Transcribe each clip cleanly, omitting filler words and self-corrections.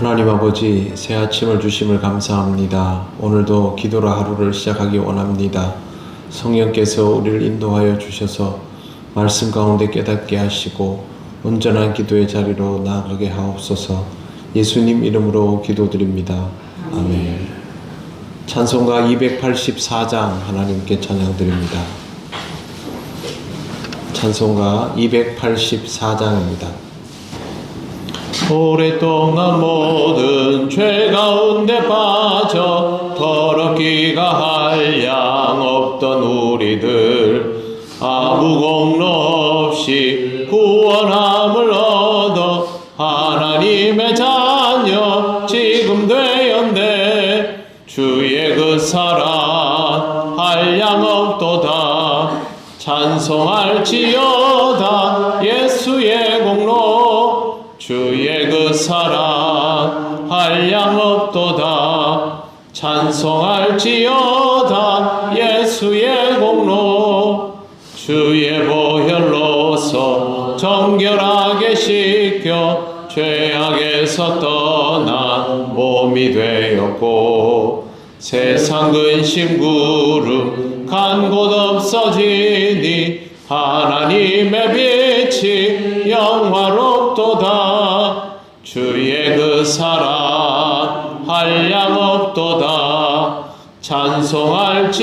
하나님 아버지, 새 아침을 주심을 감사합니다. 오늘도 기도로 하루를 시작하기 원합니다. 성령께서 우리를 인도하여 주셔서 말씀 가운데 깨닫게 하시고 온전한 기도의 자리로 나아가게 하옵소서. 예수님 이름으로 기도드립니다. 아멘. 찬송가 284장 하나님께 찬양드립니다. 찬송가 284장입니다. 오랫동안 모든 죄 가운데 빠져 더럽기가 한량 없던 우리들 아무 공로 없이 구원함을 얻어 하나님의 자녀 지금 되었네. 주의 그 사랑 한량 없도다. 찬송할지어다 예수의 공로. 주의 그 사랑 한량 없도다. 찬송할지어다 예수의 공로. 주의 보혈로서 정결하게 씻겨 죄악에서 떠난 몸이 되었고 세상 근심 구름 간 곳 없어지니 하나님의 빛이 영화롭도다. 주의 그 사랑 한량 없도다. 찬송할지어다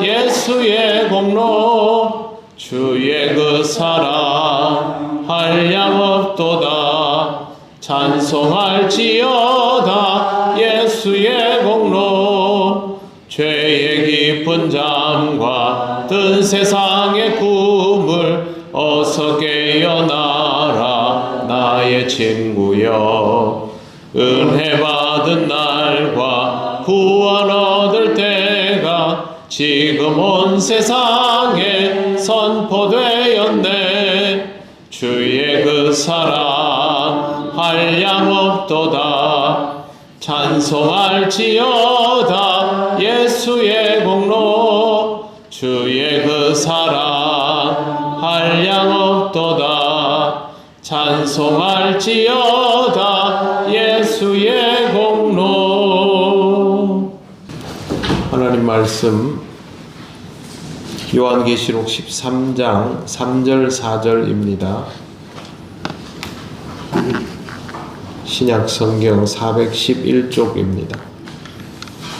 예수의 공로. 주의 그 사랑 한량 없도다. 찬송할지어다 예수의 공로. 죄의 깊은 잠과 든 세상의 꿈을 어서 깨어나라 나의 친구여. 은혜 받은 날과 구원 얻을 때가 지금 온 세상에 선포되었네. 주의 그 사랑 한량 없도다. 찬송할지어다 예수의 공로. 주의 그 사랑 한량 없도다. 찬송할지어다 예수의 공로. 하나님 말씀 요한계시록 13장 3절 4절입니다. 신약성경 411쪽입니다.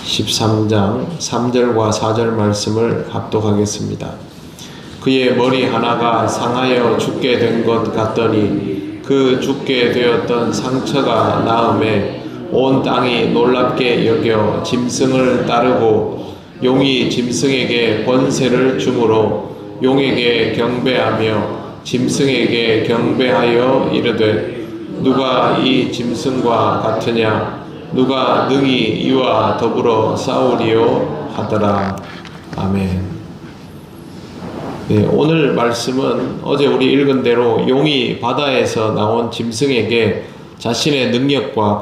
13장 3절과 4절 말씀을 합독하겠습니다. 그의 머리 하나가 상하여 죽게 된 것 같더니 그 죽게 되었던 상처가 나음에 온 땅이 놀랍게 여겨 짐승을 따르고 용이 짐승에게 권세를 주므로 용에게 경배하며 짐승에게 경배하여 이르되 누가 이 짐승과 같으냐? 누가 능히 이와 더불어 싸우리요? 하더라. 아멘. 네, 오늘 말씀은 어제 우리 읽은 대로 용이 바다에서 나온 짐승에게 자신의 능력과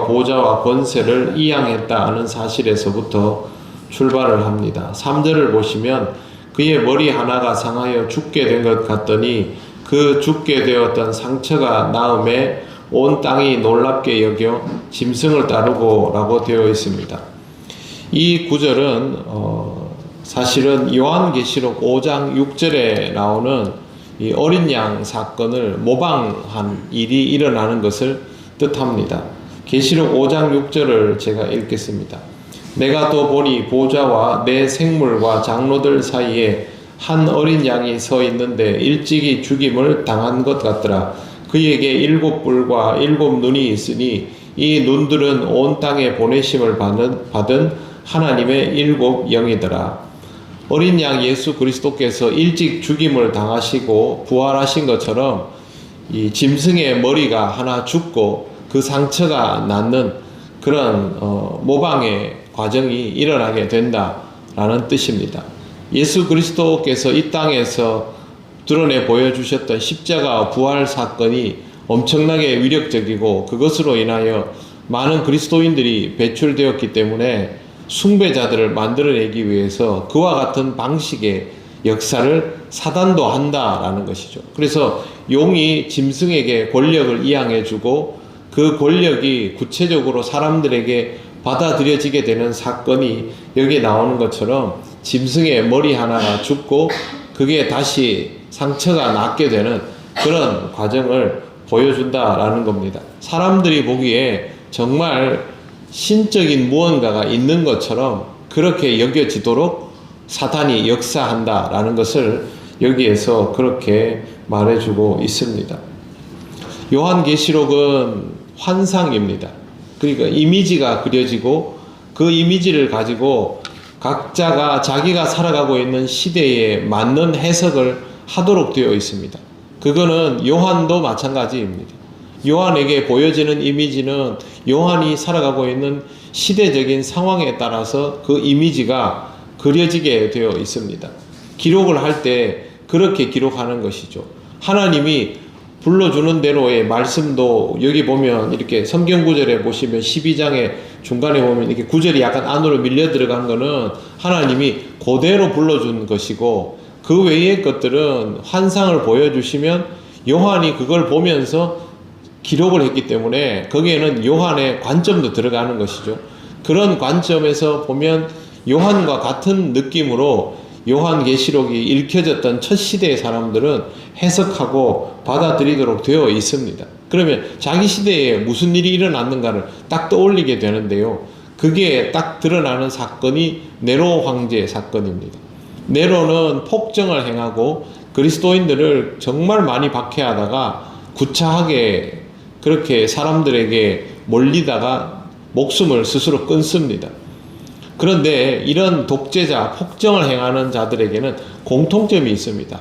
보좌와 권세를 이양했다는 사실에서부터 출발을 합니다. 3절을 보시면 그의 머리 하나가 상하여 죽게 된 것 같더니 그 죽게 되었던 상처가 나음에 온 땅이 놀랍게 여겨 짐승을 따르고 라고 되어 있습니다. 이 구절은 사실은 요한계시록 5장 6절에 나오는 이 어린 양 사건을 모방한 일이 일어나는 것을 뜻합니다. 계시록 5장 6절을 제가 읽겠습니다. 내가 또 보니 보좌와 내 생물과 장로들 사이에 한 어린 양이 서 있는데 일찍이 죽임을 당한 것 같더라. 그에게 7뿔과 7눈이 있으니 이 눈들은 온 땅에 보내심을 받은 하나님의 7 영이더라. 어린 양 예수 그리스도께서 일찍 죽임을 당하시고 부활하신 것처럼 이 짐승의 머리가 하나 죽고 그 상처가 낫는 그런 모방의 과정이 일어나게 된다라는 뜻입니다. 예수 그리스도께서 이 땅에서 드러내 보여주셨던 십자가 부활 사건이 엄청나게 위력적이고 그것으로 인하여 많은 그리스도인들이 배출되었기 때문에 숭배자들을 만들어내기 위해서 그와 같은 방식의 역사를 사단도 한다라는 것이죠. 그래서 용이 짐승에게 권력을 이양해주고 그 권력이 구체적으로 사람들에게 받아들여지게 되는 사건이 여기에 나오는 것처럼 짐승의 머리 하나가 죽고 그게 다시 상처가 낫게 되는 그런 과정을 보여준다라는 겁니다. 사람들이 보기에 정말 신적인 무언가가 있는 것처럼 그렇게 여겨지도록 사탄이 역사한다라는 것을 여기에서 그렇게 말해주고 있습니다. 요한계시록은 환상입니다. 그러니까 이미지가 그려지고 그 이미지를 가지고 각자가 자기가 살아가고 있는 시대에 맞는 해석을 하도록 되어 있습니다. 그거는 요한도 마찬가지입니다. 요한에게 보여지는 이미지는 요한이 살아가고 있는 시대적인 상황에 따라서 그 이미지가 그려지게 되어 있습니다. 기록을 할 때 그렇게 기록하는 것이죠. 하나님이 불러주는 대로의 말씀도 여기 보면 이렇게 성경 구절에 보시면 12장에 중간에 보면 이렇게 구절이 약간 안으로 밀려 들어간 거는 하나님이 그대로 불러준 것이고 그 외의 것들은 환상을 보여주시면 요한이 그걸 보면서 기록을 했기 때문에 거기에는 요한의 관점도 들어가는 것이죠. 그런 관점에서 보면 요한과 같은 느낌으로 요한계시록이 읽혀졌던 첫 시대의 사람들은 해석하고 받아들이도록 되어 있습니다. 그러면 자기 시대에 무슨 일이 일어났는가를 딱 떠올리게 되는데요. 그게 딱 드러나는 사건이 네로 황제 사건입니다. 네로는 폭정을 행하고 그리스도인들을 정말 많이 박해하다가 구차하게 그렇게 사람들에게 몰리다가 목숨을 스스로 끊습니다. 그런데 이런 독재자, 폭정을 행하는 자들에게는 공통점이 있습니다.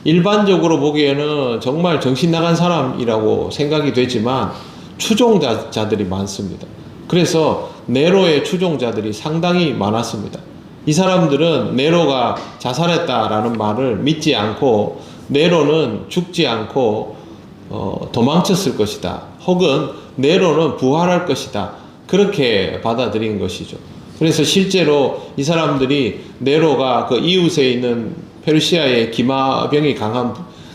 일반적으로 보기에는 정말 정신 나간 사람이라고 생각이 되지만 추종자들이 많습니다. 그래서 네로의 추종자들이 상당히 많았습니다. 이 사람들은 네로가 자살했다라는 말을 믿지 않고 네로는 죽지 않고 도망쳤을 것이다. 혹은 네로는 부활할 것이다. 그렇게 받아들인 것이죠. 그래서 실제로 이 사람들이 네로가 그 이웃에 있는 페르시아의 기마병이 강한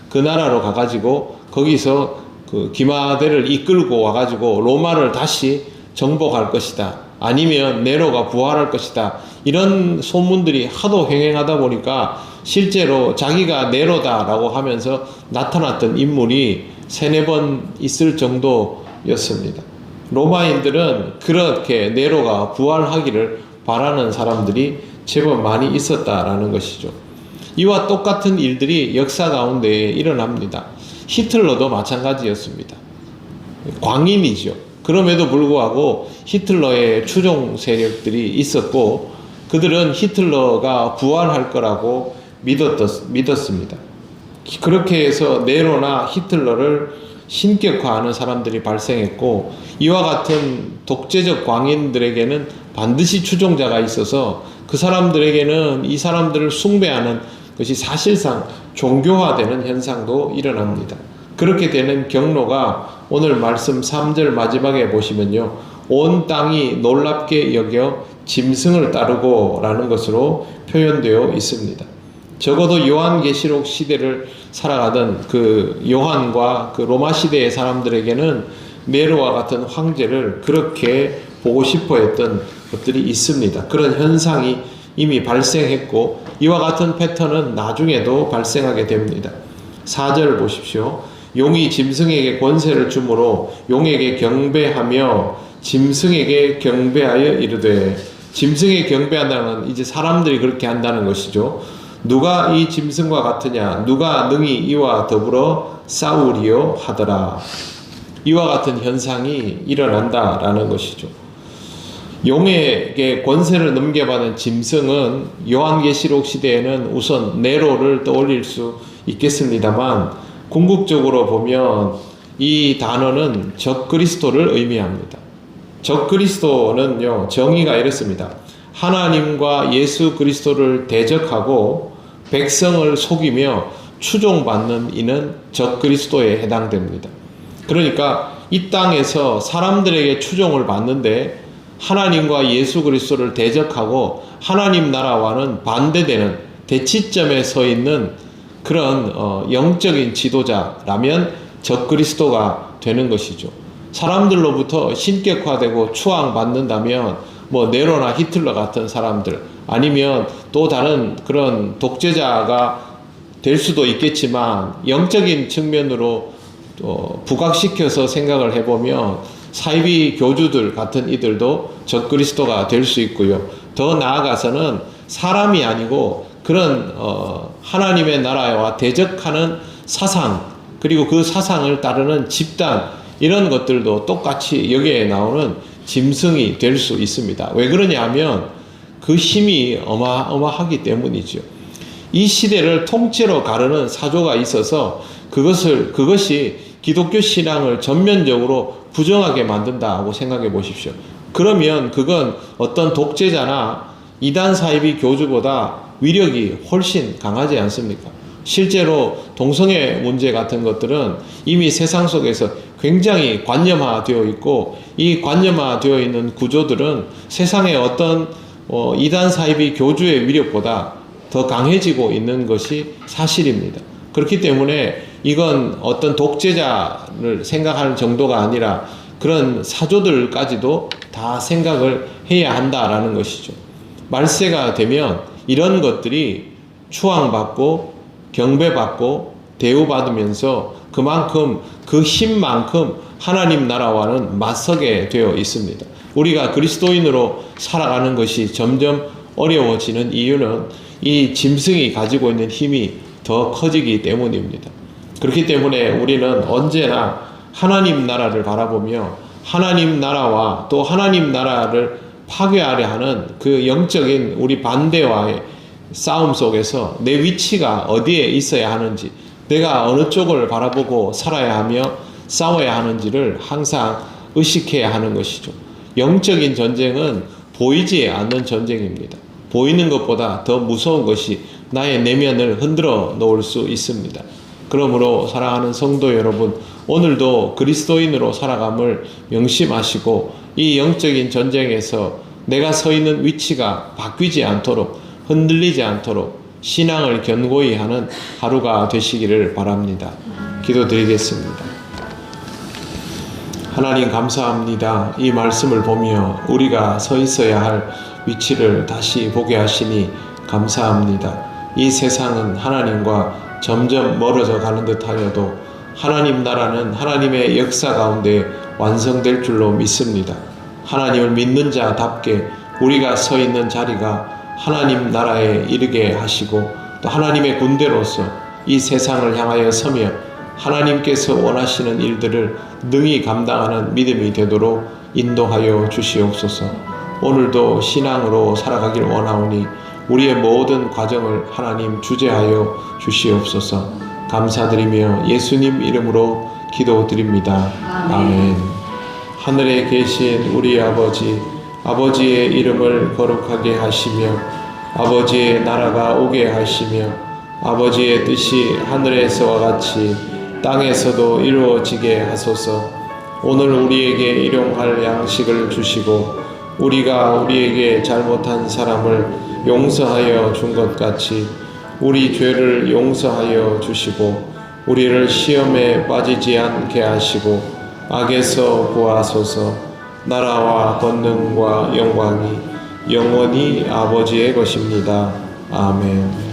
그 나라로 가가지고 거기서 그 기마대를 이끌고 와가지고 로마를 다시 정복할 것이다. 아니면 네로가 부활할 것이다. 이런 소문들이 하도 횡행하다 보니까 실제로 자기가 네로다라고 하면서 나타났던 인물이 3-4번 있을 정도였습니다. 로마인들은 그렇게 네로가 부활하기를 바라는 사람들이 제법 많이 있었다라는 것이죠. 이와 똑같은 일들이 역사 가운데 일어납니다. 히틀러도 마찬가지였습니다. 광인이죠. 그럼에도 불구하고 히틀러의 추종 세력들이 있었고 그들은 히틀러가 부활할 거라고 믿었습니다. 그렇게 해서 네로나 히틀러를 신격화하는 사람들이 발생했고 이와 같은 독재적 광인들에게는 반드시 추종자가 있어서 그 사람들에게는 이 사람들을 숭배하는 것이 사실상 종교화되는 현상도 일어납니다. 그렇게 되는 경로가 오늘 말씀 3절 마지막에 보시면요. 온 땅이 놀랍게 여겨 짐승을 따르고 라는 것으로 표현되어 있습니다. 적어도 요한계시록 시대를 살아가던 그 요한과 그 로마 시대의 사람들에게는 네로와 같은 황제를 그렇게 보고 싶어 했던 것들이 있습니다. 그런 현상이 이미 발생했고 이와 같은 패턴은 나중에도 발생하게 됩니다. 4절 보십시오. 용이 짐승에게 권세를 주므로 용에게 경배하며 짐승에게 경배하여 이르되 짐승에게 경배한다는 이제 사람들이 그렇게 한다는 것이죠. 누가 이 짐승과 같으냐 누가 능히 이와 더불어 싸우리요 하더라. 이와 같은 현상이 일어난다라는 것이죠. 용에게 권세를 넘겨받은 짐승은 요한계시록 시대에는 우선 네로를 떠올릴 수 있겠습니다만 궁극적으로 보면 이 단어는 적그리스도를 의미합니다. 적그리스도는요 정의가 이렇습니다. 하나님과 예수 그리스도를 대적하고 백성을 속이며 추종받는 이는 적그리스도에 해당됩니다. 그러니까 이 땅에서 사람들에게 추종을 받는데 하나님과 예수 그리스도를 대적하고 하나님 나라와는 반대되는 대치점에 서 있는 그런 영적인 지도자라면 적그리스도가 되는 것이죠. 사람들로부터 신격화되고 추앙받는다면 뭐 네로나 히틀러 같은 사람들, 아니면 또 다른 그런 독재자가 될 수도 있겠지만, 영적인 측면으로 부각시켜서 생각을 해보면 사이비 교주들 같은 이들도 적그리스도가 될 수 있고요. 더 나아가서는 사람이 아니고 그런 하나님의 나라와 대적하는 사상, 그리고 그 사상을 따르는 집단, 이런 것들도 똑같이 여기에 나오는 짐승이 될 수 있습니다. 왜 그러냐 하면 그 힘이 어마어마하기 때문이죠. 이 시대를 통째로 가르는 사조가 있어서 그것이 기독교 신앙을 전면적으로 부정하게 만든다고 생각해 보십시오. 그러면 그건 어떤 독재자나 이단 사이비 교주보다 위력이 훨씬 강하지 않습니까? 실제로 동성애 문제 같은 것들은 이미 세상 속에서 굉장히 관념화되어 있고, 이 관념화되어 있는 구조들은 세상의 어떤 이단 사이비 교주의 위력보다 더 강해지고 있는 것이 사실입니다. 그렇기 때문에 이건 어떤 독재자를 생각하는 정도가 아니라 그런 사조들까지도 다 생각을 해야 한다라는 것이죠. 말세가 되면 이런 것들이 추앙받고 경배받고 대우받으면서 그만큼 그 힘만큼 하나님 나라와는 맞서게 되어 있습니다. 우리가 그리스도인으로 살아가는 것이 점점 어려워지는 이유는 이 짐승이 가지고 있는 힘이 더 커지기 때문입니다. 그렇기 때문에 우리는 언제나 하나님 나라를 바라보며 하나님 나라와 또 하나님 나라를 파괴하려 하는 그 영적인 우리 반대와의 싸움 속에서 내 위치가 어디에 있어야 하는지, 내가 어느 쪽을 바라보고 살아야 하며 싸워야 하는지를 항상 의식해야 하는 것이죠. 영적인 전쟁은 보이지 않는 전쟁입니다. 보이는 것보다 더 무서운 것이 나의 내면을 흔들어 놓을 수 있습니다. 그러므로 사랑하는 성도 여러분, 오늘도 그리스도인으로 살아감을 명심하시고 이 영적인 전쟁에서 내가 서 있는 위치가 바뀌지 않도록, 흔들리지 않도록 신앙을 견고히 하는 하루가 되시기를 바랍니다. 기도드리겠습니다. 하나님 감사합니다. 이 말씀을 보며 우리가 서 있어야 할 위치를 다시 보게 하시니 감사합니다. 이 세상은 하나님과 점점 멀어져 가는 듯 하여도 하나님 나라는 하나님의 역사 가운데 완성될 줄로 믿습니다. 하나님을 믿는 자답게 우리가 서 있는 자리가 하나님 나라에 이르게 하시고, 또 하나님의 군대로서 이 세상을 향하여 서며 하나님께서 원하시는 일들을 능히 감당하는 믿음이 되도록 인도하여 주시옵소서. 오늘도 신앙으로 살아가길 원하오니 우리의 모든 과정을 하나님 주재하여 주시옵소서. 감사드리며 예수님 이름으로 기도드립니다. 아멘. 하늘에 계신 우리 아버지, 아버지의 이름을 거룩하게 하시며 아버지의 나라가 오게 하시며 아버지의 뜻이 하늘에서와 같이 땅에서도 이루어지게 하소서. 오늘 우리에게 일용할 양식을 주시고 우리가 우리에게 잘못한 사람을 용서하여 준 것 같이 우리 죄를 용서하여 주시고 우리를 시험에 빠지지 않게 하시고 악에서 구하소서. 나라와 권능과 영광이 영원히 아버지의 것입니다. 아멘.